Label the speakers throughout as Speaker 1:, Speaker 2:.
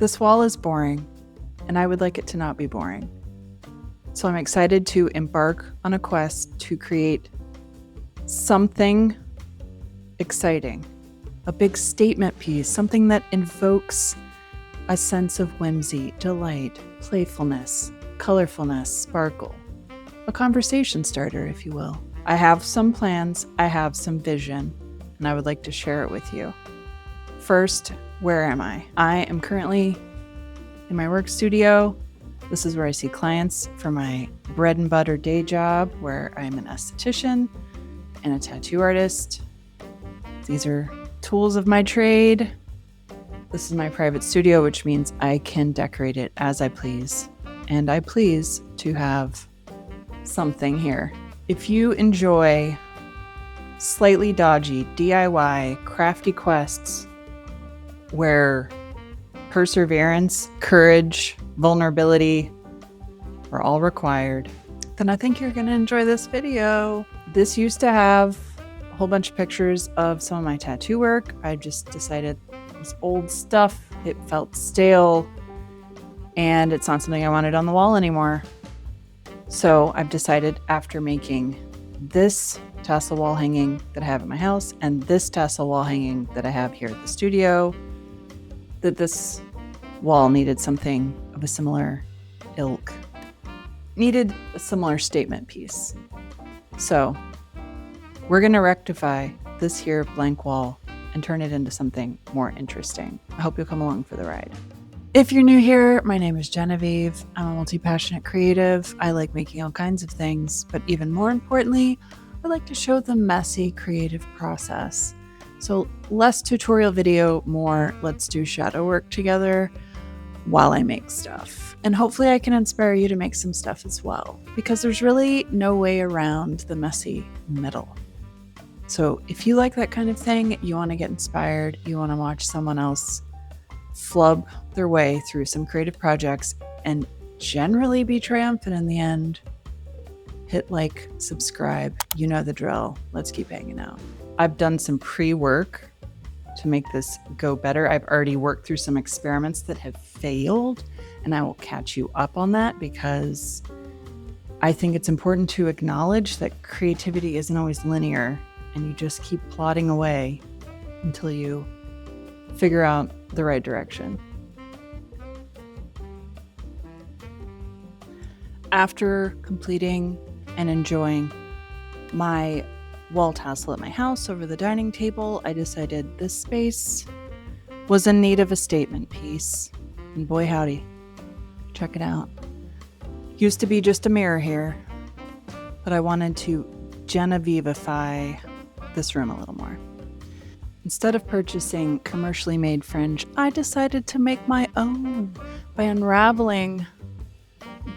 Speaker 1: This wall is boring, and I would like it to not be boring. So I'm excited to embark on a quest to create something exciting, a big statement piece, something that invokes a sense of whimsy, delight, playfulness, colorfulness, sparkle, a conversation starter, if you will. I have some plans, I have some vision, and I would like to share it with you. First, where am I? I am currently in my work studio. This is where I see clients for my bread and butter day job, where I'm an esthetician and a tattoo artist. These are tools of my trade. This is my private studio, which means I can decorate it as I please. And I please to have something here. If you enjoy slightly dodgy DIY crafty quests where perseverance, courage, vulnerability are all required, then I think you're going to enjoy this video. This used to have a whole bunch of pictures of some of my tattoo work. I just decided it was old stuff. It felt stale, and it's not something I wanted on the wall anymore. So I've decided, after making this tassel wall hanging that I have at my house and this tassel wall hanging that I have here at the studio, that this wall needed something of a similar ilk, needed a similar statement piece. So we're going to rectify this here blank wall and turn it into something more interesting. I hope you'll come along for the ride. If you're new here, my name is Genevieve. I'm a multi-passionate creative. I like making all kinds of things, but even more importantly, I like to show the messy creative process. So less tutorial video, more let's do shadow work together while I make stuff. And hopefully I can inspire you to make some stuff as well, because there's really no way around the messy middle. So if you like that kind of thing, you want to get inspired, you want to watch someone else flub their way through some creative projects and generally be triumphant in the end, hit like, subscribe. You know the drill. Let's keep hanging out. I've done some pre-work to make this go better. I've already worked through some experiments that have failed, and I will catch you up on that, because I think it's important to acknowledge that creativity isn't always linear, and you just keep plodding away until you figure out the right direction. After completing and enjoying my wall tassel at my house over the dining table, I decided this space was in need of a statement piece. And boy howdy, check it out. Used to be just a mirror here, but I wanted to Genevieveify this room a little more. Instead of purchasing commercially made fringe, I decided to make my own by unraveling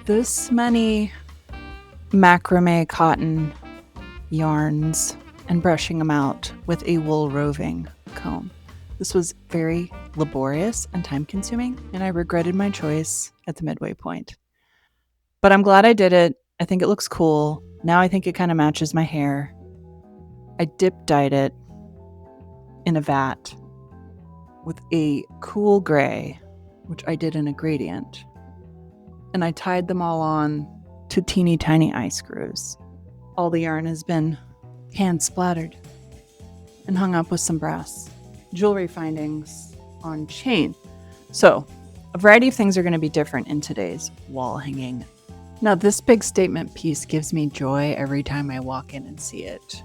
Speaker 1: this many macrame cotton yarns and brushing them out with a wool roving comb. This was very laborious and time consuming, and I regretted my choice at the midway point. But I'm glad I did it. I think it looks cool. Now I think it kind of matches my hair. I dip dyed it in a vat with a cool gray, which I did in a gradient. And I tied them all on to teeny tiny eye screws. All the yarn has been hand splattered and hung up with some brass jewelry findings on chain. So a variety of things are going to be different in today's wall hanging. Now, this big statement piece gives me joy every time I walk in and see it.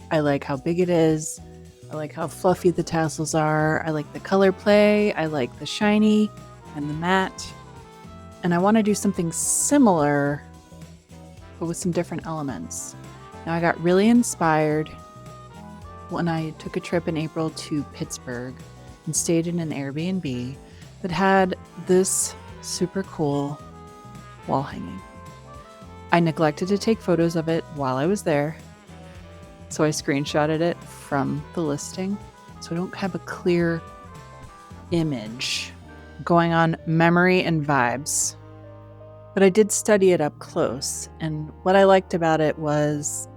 Speaker 1: I like how big it is. I like how fluffy the tassels are. I like the color play. I like the shiny and the matte. And I want to do something similar, but with some different elements. Now, I got really inspired when I took a trip in April to Pittsburgh and stayed in an Airbnb that had this super cool wall hanging. I neglected to take photos of it while I was there, so I screenshotted it from the listing, so I don't have a clear image going on memory and vibes. But I did study it up close, and what I liked about it was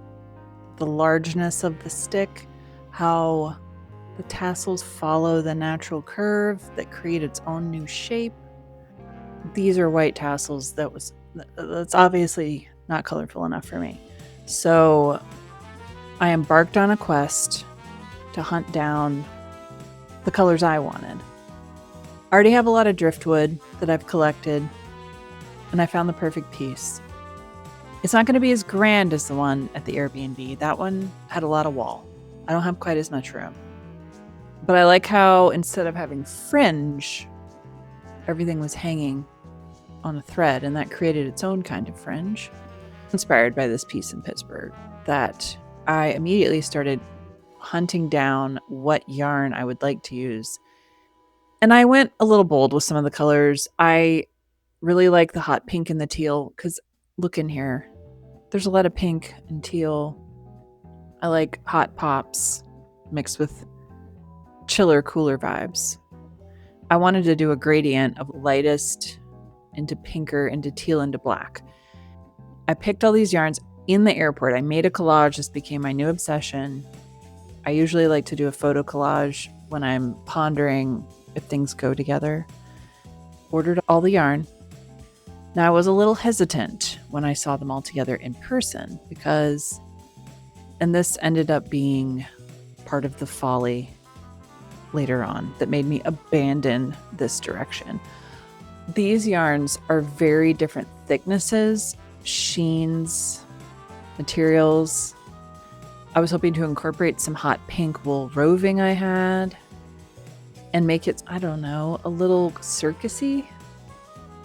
Speaker 1: the largeness of the stick, how The tassels follow the natural curve that create its own new shape. These are white tassels that's obviously not colorful enough for me. So I embarked on a quest to hunt down the colors I wanted. I already have a lot of driftwood that I've collected, and I found the perfect piece. It's not going to be as grand as the one at the Airbnb. That one had a lot of wall. I don't have quite as much room. But I like how instead of having fringe, everything was hanging on a thread, and that created its own kind of fringe. Inspired by this piece in Pittsburgh, that I immediately started hunting down what yarn I would like to use. And I went a little bold with some of the colors. I really like the hot pink and the teal because look in here. There's a lot of pink and teal. I like hot pops mixed with chiller, cooler vibes. I wanted to do a gradient of lightest into pinker, into teal, into black. I picked all these yarns in the airport. I made a collage. This became my new obsession. I usually like to do a photo collage when I'm pondering if things go together. Ordered all the yarn. Now, I was a little hesitant when I saw them all together in person because, and this ended up being part of the folly later on that made me abandon this direction. These yarns are very different thicknesses, sheens, materials. I was hoping to incorporate some hot pink wool roving I had and make it, I don't know, a little circusy.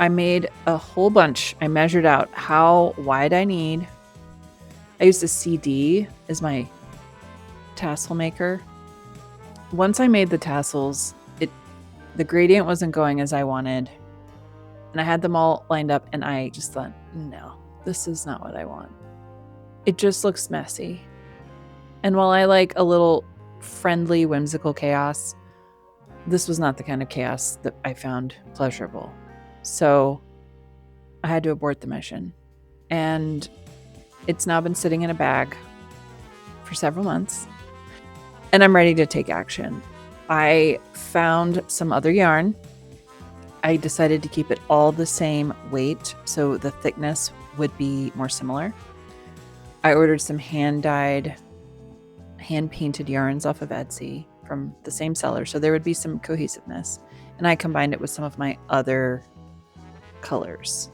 Speaker 1: I made a whole bunch. I measured out how wide I need. I used a CD as my tassel maker. Once I made the tassels, the gradient wasn't going as I wanted. And I had them all lined up and I just thought, no, this is not what I want. It just looks messy. And while I like a little friendly, whimsical chaos, this was not the kind of chaos that I found pleasurable. So I had to abort the mission. And it's now been sitting in a bag for several months. And I'm ready to take action. I found some other yarn. I decided to keep it all the same weight, so the thickness would be more similar. I ordered some hand-dyed, hand-painted yarns off of Etsy from the same seller, so there would be some cohesiveness. And I combined it with some of my other colors.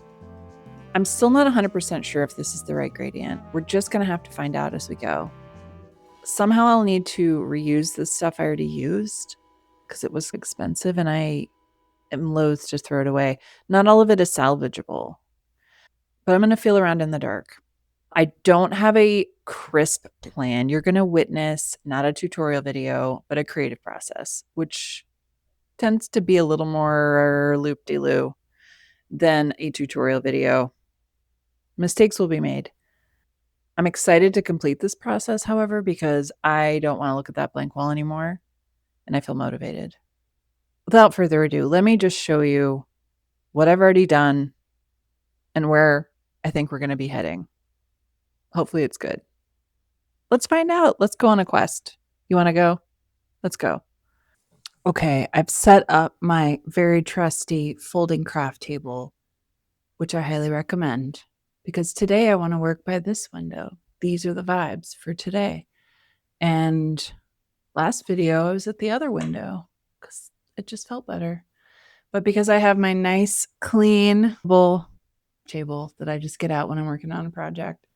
Speaker 1: I'm still not 100% sure if this is the right gradient. We're just going to have to find out as we go. Somehow I'll need to reuse the stuff I already used because it was expensive and I am loath to throw it away. Not all of it is salvageable, but I'm going to feel around in the dark. I don't have a crisp plan. You're going to witness not a tutorial video, but a creative process, which tends to be a little more loop-de-loo than a tutorial video. Mistakes will be made. I'm excited to complete this process, however, because I don't want to look at that blank wall anymore, and I feel motivated. Without further ado, let me just show you what I've already done and where I think we're going to be heading. Hopefully it's good. Let's find out. Let's go on a quest. You want to go? Let's go. Okay, I've set up my very trusty folding craft table, which I highly recommend because today I want to work by this window. These are the vibes for today. And last video, I was at the other window because it just felt better. But because I have my nice, clean table that I just get out when I'm working on a project,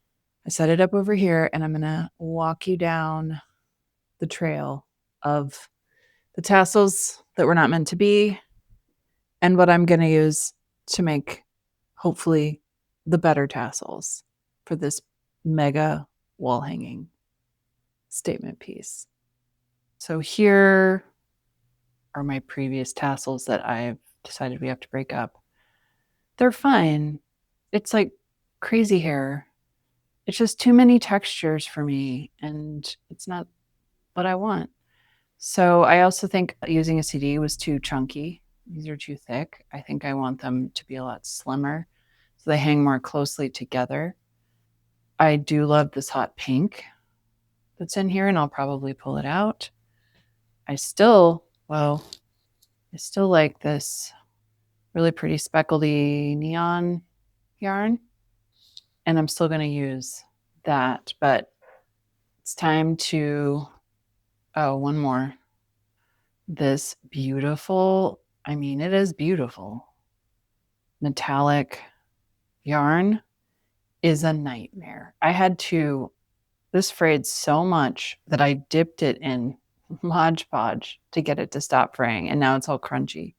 Speaker 1: I set it up over here and I'm going to walk you down the trail of the tassels that were not meant to be and what I'm going to use to make, hopefully, the better tassels for this mega wall hanging statement piece. So here are my previous tassels that I've decided we have to break up. They're fine. It's like crazy hair. It's just too many textures for me, and it's not what I want. So I also think using a CD was too chunky. These are too thick. I think I want them to be a lot slimmer so they hang more closely together. I do love this hot pink that's in here, and I'll probably pull it out. I still like this really pretty speckledy neon yarn, and I'm still going to use that, but it's time to, oh, one more. This beautiful, I mean, it is beautiful, metallic yarn is a nightmare. I had to, this frayed so much that I dipped it in Mod Podge to get it to stop fraying, and now it's all crunchy.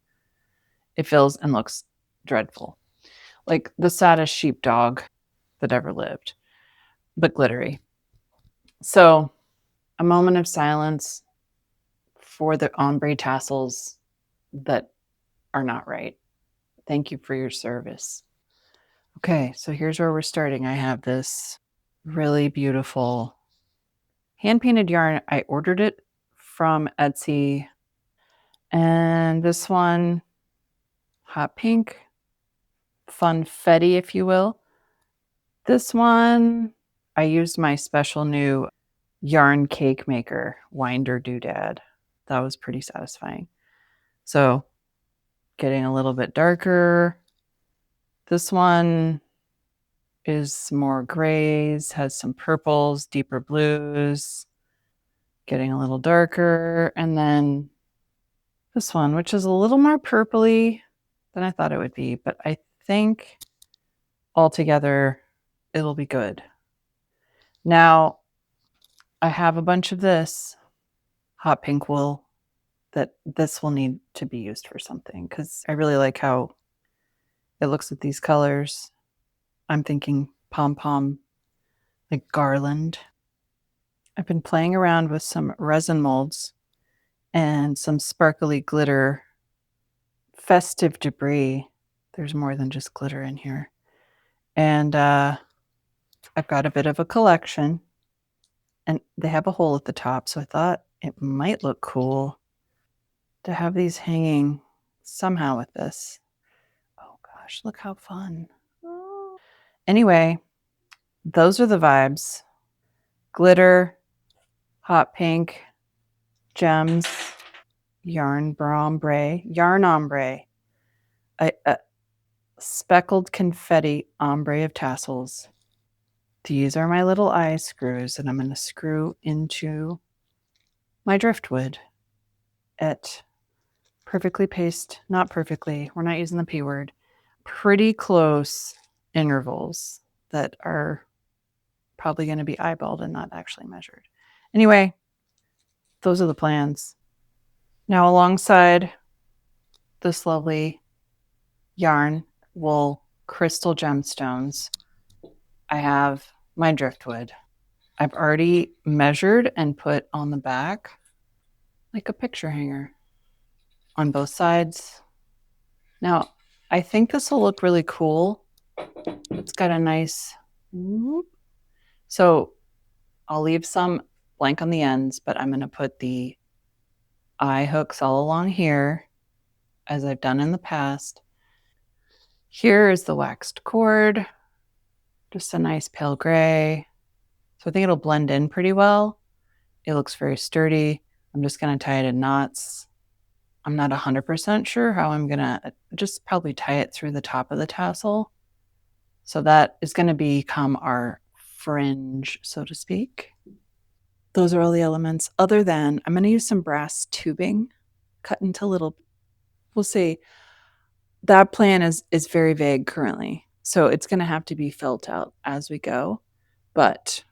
Speaker 1: It feels and looks dreadful. Like the saddest sheepdog that ever lived, but glittery. So, a moment of silence for the ombre tassels that are not right. Thank you for your service. Okay, so here's where we're starting. I have this really beautiful hand painted yarn. I ordered it from Etsy, and this one, hot pink, funfetti, if you will. This one, I used my special new yarn cake maker, winder doodad. That was pretty satisfying. So, getting a little bit darker. This one is more grays, has some purples, deeper blues, getting a little darker. And then this one, which is a little more purpley than I thought it would be, but I think altogether it'll be good. Now, I have a bunch of this hot pink wool that this will need to be used for something because I really like how it looks with these colors. I'm thinking pom-pom, like garland. I've been playing around with some resin molds and some sparkly glitter festive debris. There's more than just glitter in here. And I've got a bit of a collection, and they have a hole at the top, so I thought it might look cool to have these hanging somehow with this. Oh gosh, look how fun. Anyway, those are the vibes. Glitter, hot pink, gems, yarn ombre, a speckled confetti ombre of tassels. These are my little eye screws, and I'm going to screw into my driftwood at perfectly paced, not perfectly, we're not using the P word, pretty close intervals that are probably going to be eyeballed and not actually measured. Anyway, those are the plans. Now, alongside this lovely yarn, wool, crystal gemstones, I have my driftwood. I've already measured and put on the back like a picture hanger on both sides. Now, I think this will look really cool. It's got a nice whoop. So I'll leave some blank on the ends, but I'm going to put the eye hooks all along here, as I've done in the past. Here is the waxed cord, just a nice pale gray. So I think it'll blend in pretty well. It looks very sturdy. I'm just going to tie it in knots. I'm not 100% sure how I'm going to just probably tie it through the top of the tassel. So that is going to become our fringe, so to speak. Those are all the elements, other than I'm going to use some brass tubing cut into little, we'll see. That plan is very vague currently. So it's going to have to be felt out as we go. But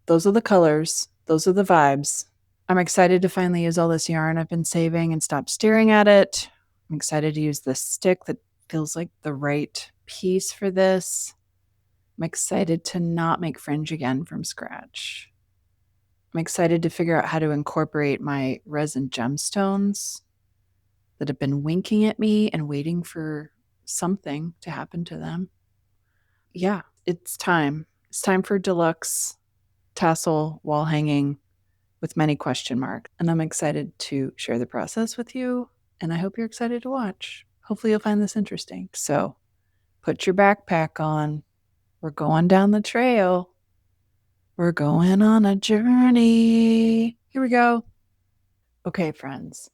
Speaker 1: those are the colors. Those are the vibes. I'm excited to finally use all this yarn I've been saving and stop staring at it. I'm excited to use this stick that feels like the right piece for this. I'm excited to not make fringe again from scratch. I'm excited to figure out how to incorporate my resin gemstones that have been winking at me and waiting for something to happen to them. Yeah, it's time. It's time for deluxe tassel wall hanging with many question marks. And I'm excited to share the process with you. And I hope you're excited to watch. Hopefully, you'll find this interesting. So, put your backpack on. We're going down the trail. We're going on a journey. Here we go. Okay, friends,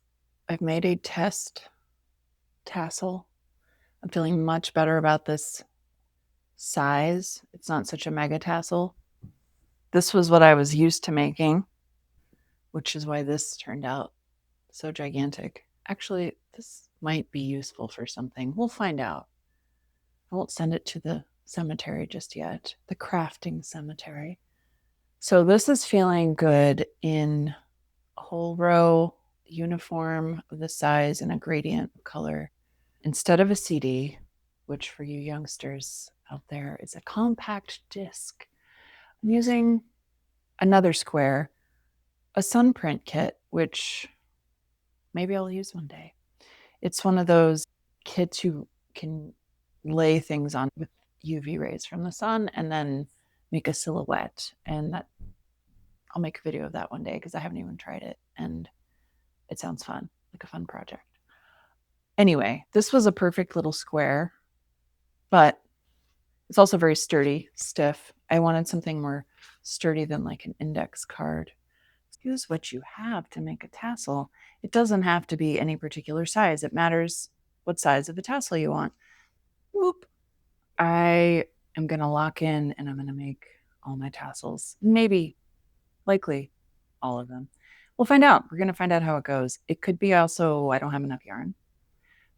Speaker 1: I've made a test tassel. I'm feeling much better about this size. It's not such a mega tassel. This was what I was used to making, which is why this turned out so gigantic. Actually, this might be useful for something. We'll find out. I won't send it to the cemetery just yet, the crafting cemetery. So this is feeling good in a whole row, uniform of the size and a gradient color. Instead of a CD, which for you youngsters out there is a compact disc, I'm using another square, a sunprint kit, which maybe I'll use one day. It's one of those kits you can lay things on with UV rays from the sun and then make a silhouette. And that I'll make a video of that one day because I haven't even tried it. And it sounds fun, like a fun project. Anyway, this was a perfect little square, but it's also very sturdy, stiff. I wanted something more sturdy than like an index card. Use what you have to make a tassel. It doesn't have to be any particular size. It matters what size of the tassel you want. Whoop. I am going to lock in and I'm going to make all my tassels. Maybe, likely, all of them. We'll find out. We're going to find out how it goes. It could be also I don't have enough yarn.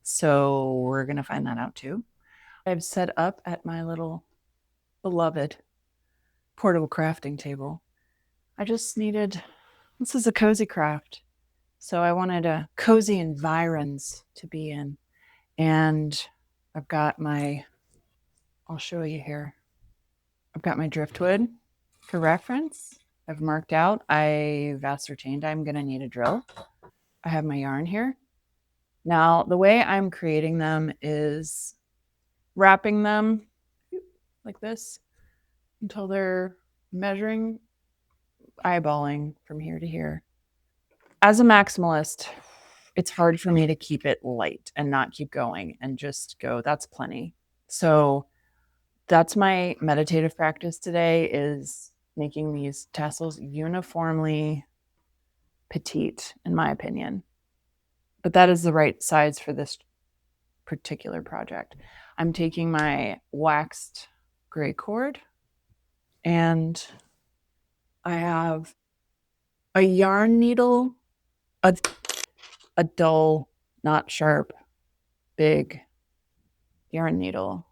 Speaker 1: So we're going to find that out too. I've set up at my little beloved portable crafting table. I just needed, this is a cozy craft. So I wanted a cozy environs to be in. And I've got my, I'll show you here. I've got my driftwood for reference. I've marked out, I've ascertained I'm going to need a drill. I have my yarn here. Now, the way I'm creating them is wrapping them like this until they're measuring, eyeballing from here to here. As a maximalist, it's hard for me to keep it light and not keep going and just go, that's plenty. So that's my meditative practice today, is making these tassels uniformly petite, in my opinion. But that is the right size for this particular project. I'm taking my waxed gray cord and I have a yarn needle, a dull, not sharp, big yarn needle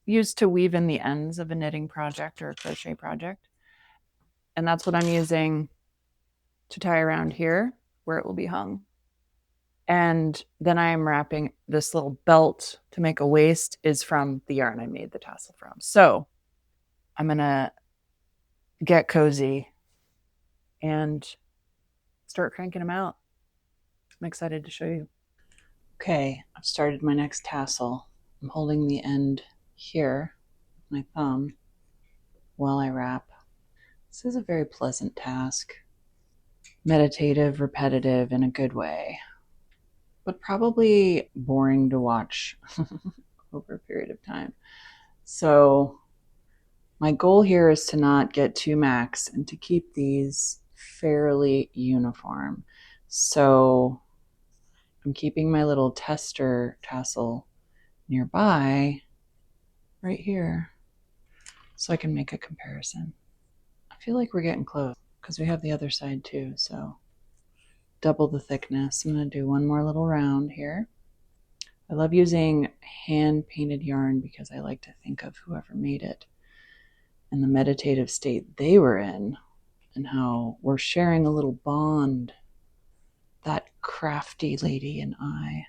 Speaker 1: used to weave in the ends of a knitting project or a crochet project. And that's what I'm using to tie around here where it will be hung. And then I am wrapping this little belt to make a waist is from the yarn I made the tassel from. So I'm going to get cozy and start cranking them out. I'm excited to show you. Okay, I've started my next tassel. I'm holding the end here with my thumb while I wrap. This is a very pleasant task. Meditative, repetitive in a good way, but probably boring to watch over a period of time. So my goal here is to not get too max and to keep these fairly uniform. So I'm keeping my little tester tassel nearby right here so I can make a comparison. I feel like we're getting close because we have the other side too. So double the thickness. I'm going to do one more little round here. I love using hand painted yarn because I like to think of whoever made it and the meditative state they were in and how we're sharing a little bond, that crafty lady and I.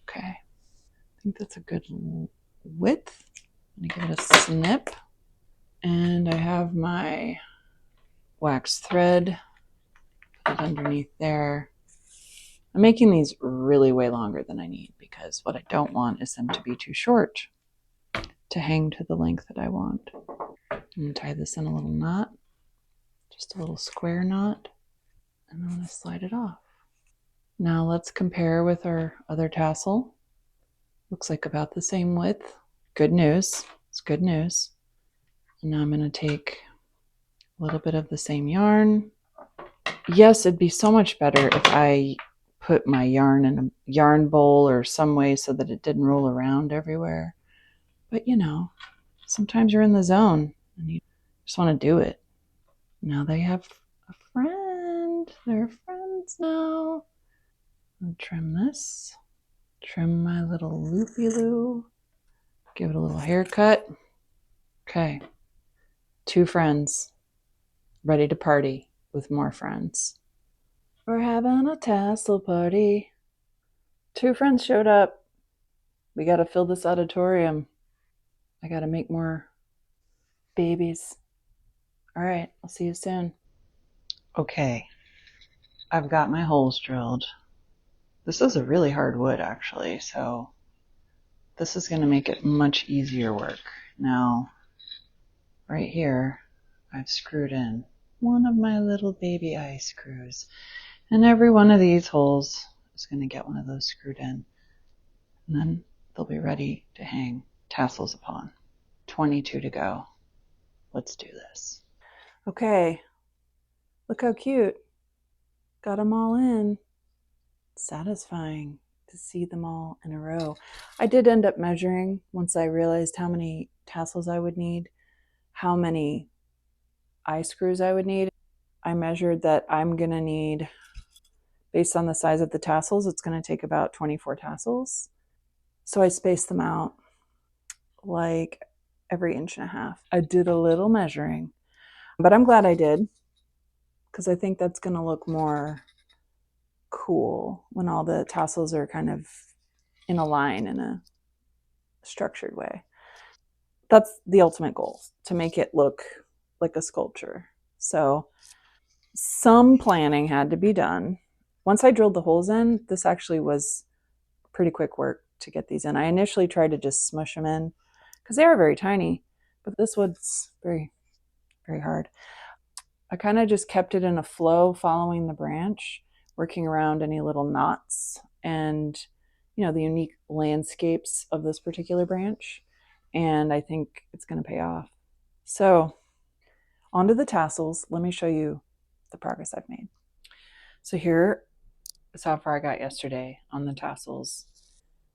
Speaker 1: Okay, I think that's a good width. I'm going to give it a snip. And I have my wax thread, put it underneath there. I'm making these really way longer than I need because what I don't want is them to be too short to hang to the length that I want. I'm going to tie this in a little knot, just a little square knot, and I'm going to slide it off. Now let's compare with our other tassel. Looks like about the same width. Good news. It's good news. And now I'm going to take a little bit of the same yarn yes, it'd be so much better if I put my yarn in a yarn bowl or some way so that it didn't roll around everywhere. But you know, sometimes you're in the zone and you just want to do it. Now they have a friend. They're friends now. I'll trim this. Trim my little loopy-loo. Give it a little haircut. Okay. 2 friends ready to party with more friends. We're having a tassel party. 2 friends showed up. We got to fill this auditorium. I got to make more babies. All right. I'll see you soon. Okay. I've got my holes drilled. This is a really hard wood, actually, so this is going to make it much easier work. Now, right here, I've screwed in one of my little baby eye screws. And every one of these holes is going to get one of those screwed in. And then they'll be ready to hang tassels upon. 22 to go. Let's do this. Okay. Look how cute. Got them all in. Satisfying to see them all in a row. I did end up measuring once I realized how many tassels I would need, how many eye screws I would need. I measured that I'm going to need, based on the size of the tassels, it's going to take about 24 tassels. So I spaced them out like every 1.5 inches. I did a little measuring, but I'm glad I did because I think that's going to look more cool when all the tassels are kind of in a line in a structured way. That's the ultimate goal, to make it look like a sculpture. So some planning had to be done. Once I drilled the holes in, this actually was pretty quick work to get these in. I initially tried to just smush them in because they are very tiny, but this wood's very, very hard. I kind of just kept it in a flow following the branch, working around any little knots and, you know, the unique landscapes of this particular branch. And I think it's going to pay off. So onto the tassels. Let me show you the progress I've made. So here is how far I got yesterday on the tassels.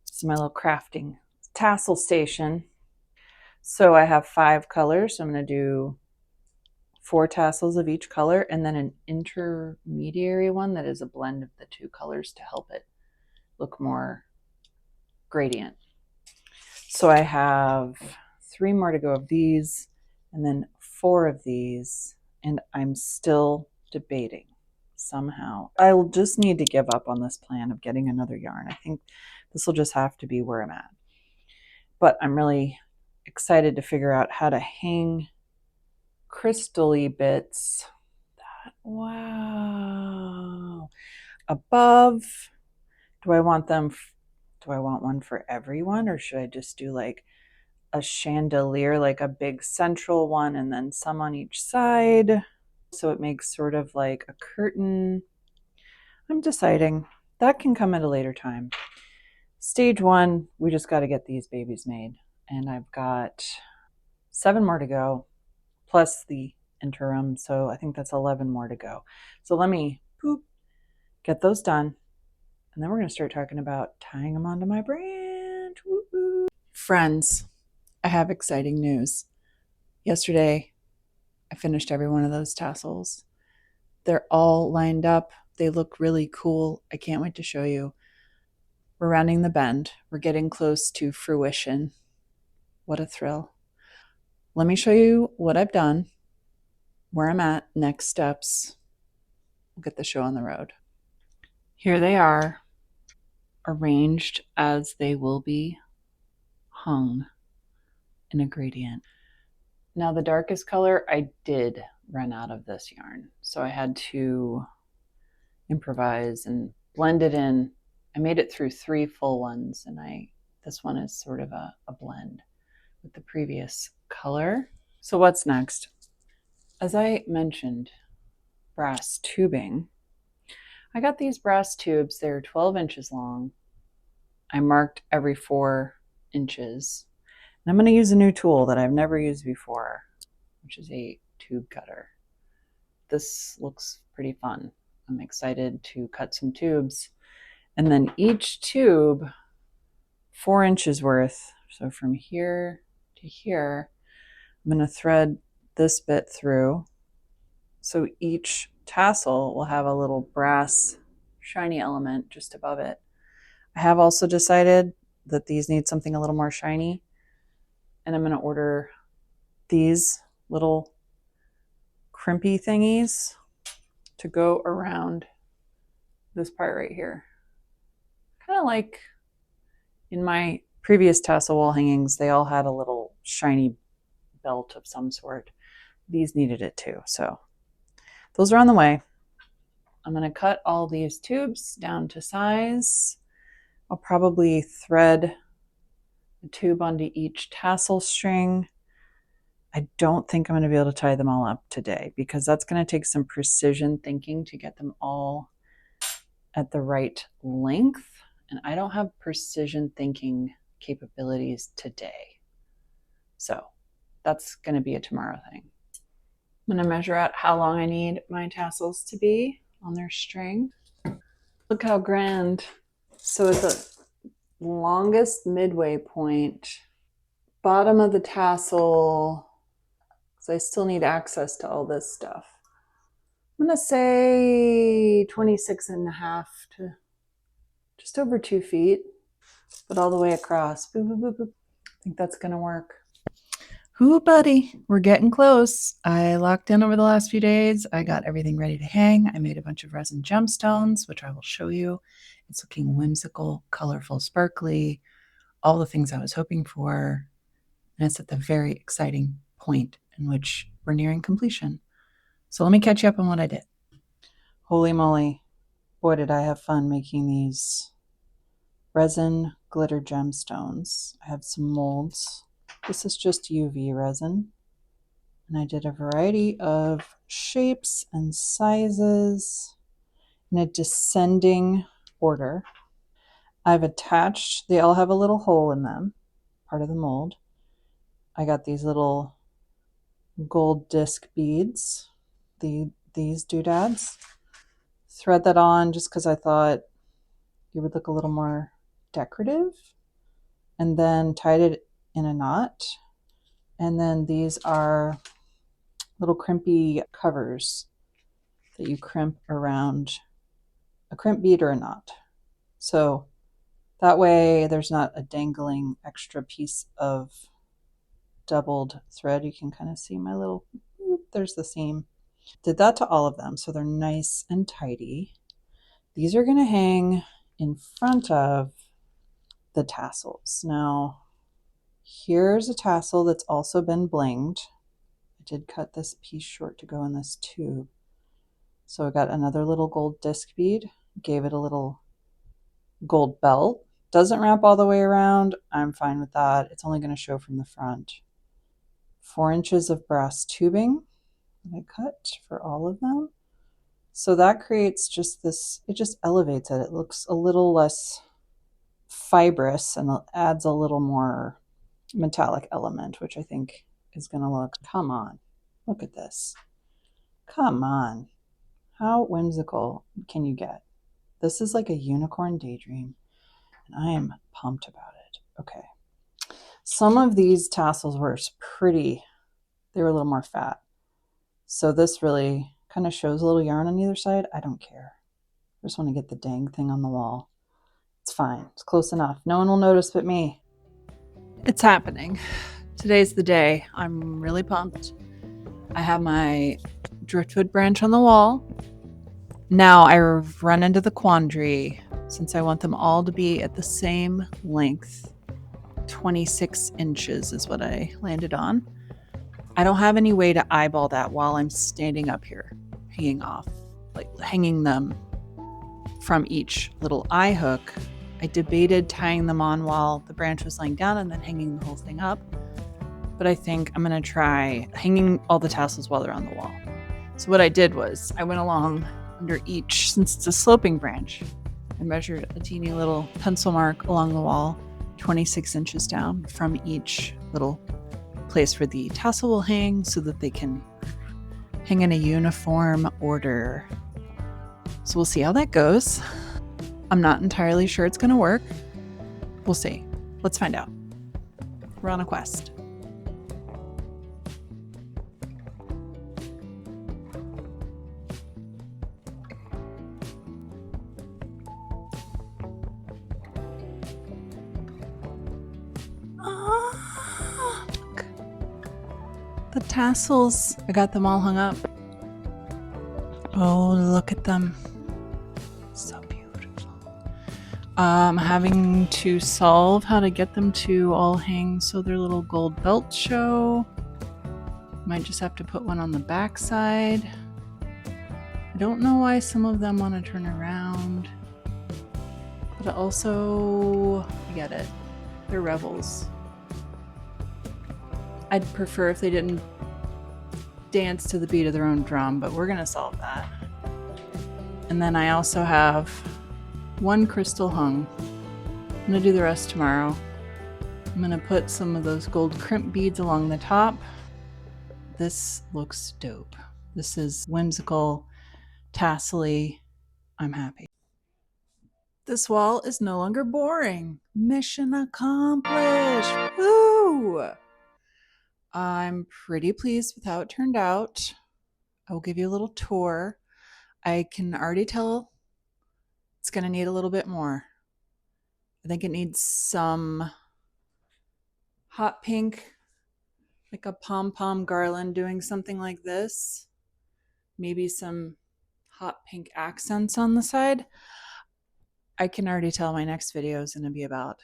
Speaker 1: This is my little crafting tassel station. So I have 5 colors. So I'm going to do 4 tassels of each color and then an intermediary one that is a blend of the 2 colors to help it look more gradient. So I have 3 more to go of these and then 4 of these, and I'm still debating somehow. I'll just need to give up on this plan of getting another yarn. I think this will just have to be where I'm at. But I'm really excited to figure out how to hang crystal-y bits. Wow. Above, do I want one for everyone, or should I just do like a chandelier, like a big central one and then some on each side? So it makes sort of like a curtain. I'm deciding. That can come at a later time. Stage 1, we just got to get these babies made. And I've got 7 more to go, plus the interim. So I think that's 11 more to go. So let me get those done. And then we're going to start talking about tying them onto my branch. Woo-hoo. Friends, I have exciting news. Yesterday, I finished every one of those tassels. They're all lined up. They look really cool. I can't wait to show you. We're rounding the bend. We're getting close to fruition. What a thrill. Let me show you what I've done, where I'm at, next steps. We'll get the show on the road. Here they are, arranged as they will be hung in a gradient. Now the darkest color, I did run out of this yarn, so I had to improvise and blend it in. I made it through 3 full ones, and this one is sort of a blend with the previous color. So what's next? As I mentioned, brass tubing. I got these brass tubes. They're 12 inches long. I marked every 4 inches. And I'm going to use a new tool that I've never used before, which is a tube cutter. This looks pretty fun. I'm excited to cut some tubes. And then each tube, 4 inches worth. So from here to here, I'm going to thread this bit through. So each tassel will have a little brass shiny element just above it. I have also decided that these need something a little more shiny, and I'm going to order these little crimpy thingies to go around this part right here. Kind of like in my previous tassel wall hangings, they all had a little shiny belt of some sort. These needed it too, so those are on the way. I'm going to cut all these tubes down to size. I'll probably thread the tube onto each tassel string. I don't think I'm going to be able to tie them all up today because that's going to take some precision thinking to get them all at the right length. And I don't have precision thinking capabilities today. So that's going to be a tomorrow thing. I'm going to measure out how long I need my tassels to be on their string. Look how grand. So at the longest midway point, bottom of the tassel, because I still need access to all this stuff, I'm going to say 26.5 to just over 2 feet, but all the way across. Boop, boop, boop, boop. I think that's going to work. Ooh, buddy, we're getting close. I locked in over the last few days. I got everything ready to hang. I made a bunch of resin gemstones, which I will show you. It's looking whimsical, colorful, sparkly, all the things I was hoping for. And it's at the very exciting point in which we're nearing completion. So let me catch you up on what I did. Holy moly. Boy, did I have fun making these resin glitter gemstones. I have some molds. This is just UV resin. And I did a variety of shapes and sizes in a descending order. I've attached, they all have a little hole in them, part of the mold. I got these little gold disc beads, these doodads. Thread that on just because I thought it would look a little more decorative. And then tied it in a knot. And then these are little crimpy covers that you crimp around a crimp bead or a knot. So that way there's not a dangling extra piece of doubled thread. You can kind of see my little, there's the seam. Did that to all of them so they're nice and tidy. These are going to hang in front of the tassels. Now, here's a tassel that's also been blinged. I did cut this piece short to go in this tube. So I got another little gold disc bead, gave it a little gold belt. Doesn't wrap all the way around. I'm fine with that. It's only going to show from the front. 4 inches of brass tubing that I cut for all of them. So that creates just this, it just elevates it. It looks a little less fibrous and adds a little more metallic element, which I think is going to look, come on, look at this. Come on. How whimsical can you get? This is like a unicorn daydream, and I am pumped about it. Okay. Some of these tassels were pretty, they were a little more fat. So this really kind of shows a little yarn on either side. I don't care. I just want to get the dang thing on the wall. It's fine. It's close enough. No one will notice but me. It's happening. Today's the day. I'm really pumped. I have my driftwood branch on the wall. Now I've run into the quandary, since I want them all to be at the same length. 26 inches is what I landed on. I don't have any way to eyeball that while I'm standing up here, hanging off, like hanging them from each little eye hook. I debated tying them on while the branch was laying down and then hanging the whole thing up. But I think I'm going to try hanging all the tassels while they're on the wall. So what I did was I went along under each, since it's a sloping branch, I measured a teeny little pencil mark along the wall, 26 inches down from each little place where the tassel will hang so that they can hang in a uniform order. So we'll see how that goes. I'm not entirely sure it's going to work. We'll see. Let's find out. We're on a quest. Look. The tassels. I got them all hung up. Oh, look at them. So beautiful. I'm having to solve how to get them to all hang so their little gold belts show. Might just have to put one on the back side. I don't know why some of them want to turn around. But also, I get it. They're rebels. I'd prefer if they didn't dance to the beat of their own drum, but we're gonna solve that. And then I also have one crystal hung. I'm gonna do the rest tomorrow. I'm gonna put some of those gold crimp beads along the top. This looks dope. This is whimsical, tassel-y. I'm happy. This wall is no longer boring. Mission accomplished. Woo! I'm pretty pleased with how it turned out. I will give you a little tour. I can already tell it's going to need a little bit more. I think it needs some hot pink, like a pom-pom garland doing something like this. Maybe some hot pink accents on the side. I can already tell my next video is going to be about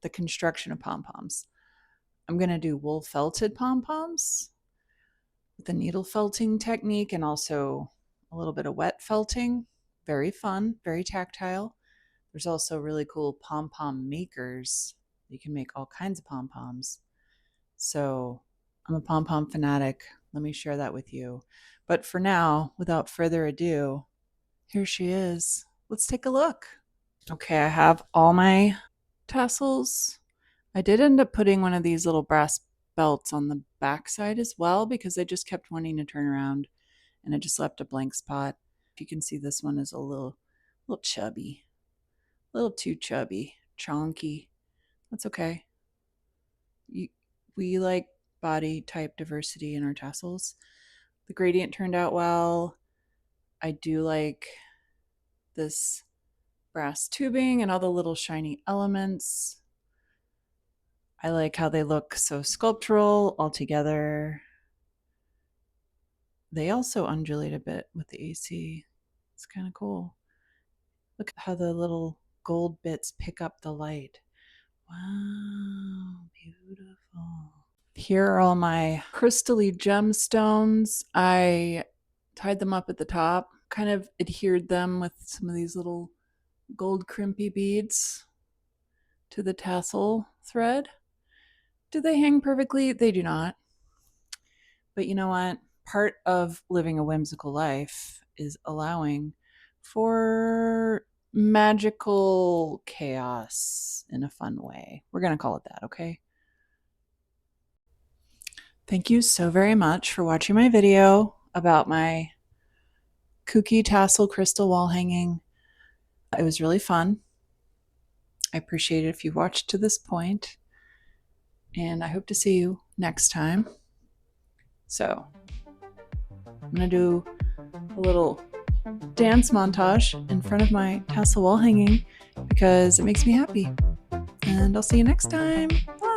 Speaker 1: the construction of pom-poms. I'm going to do wool felted pom-poms with the needle felting technique and also a little bit of wet felting. Very fun, very tactile. There's also really cool pom-pom makers. You can make all kinds of pom-poms. So I'm a pom-pom fanatic. Let me share that with you. But for now, without further ado, here she is. Let's take a look. Okay, I have all my tassels. I did end up putting one of these little brass belts on the back side as well because I just kept wanting to turn around and I just left a blank spot. You can see this one is a little chubby, a little too chubby, chonky. That's okay. We like body type diversity in our tassels. The gradient turned out well. I do like this brass tubing and all the little shiny elements. I like how they look so sculptural all together. They also undulate a bit with the AC. It's kind of cool. Look at how the little gold bits pick up the light. Wow, beautiful. Here are all my crystally gemstones. I tied them up at the top, kind of adhered them with some of these little gold crimpy beads to the tassel thread. Do they hang perfectly? They do not. But you know what? Part of living a whimsical life is allowing for magical chaos in a fun way. We're going to call it that, okay? Thank you so very much for watching my video about my kooky tassel crystal wall hanging. It was really fun. I appreciate it if you watched to this point. And I hope to see you next time. So I'm going to do a little dance montage in front of my tassel wall hanging because it makes me happy. And I'll see you next time. Bye.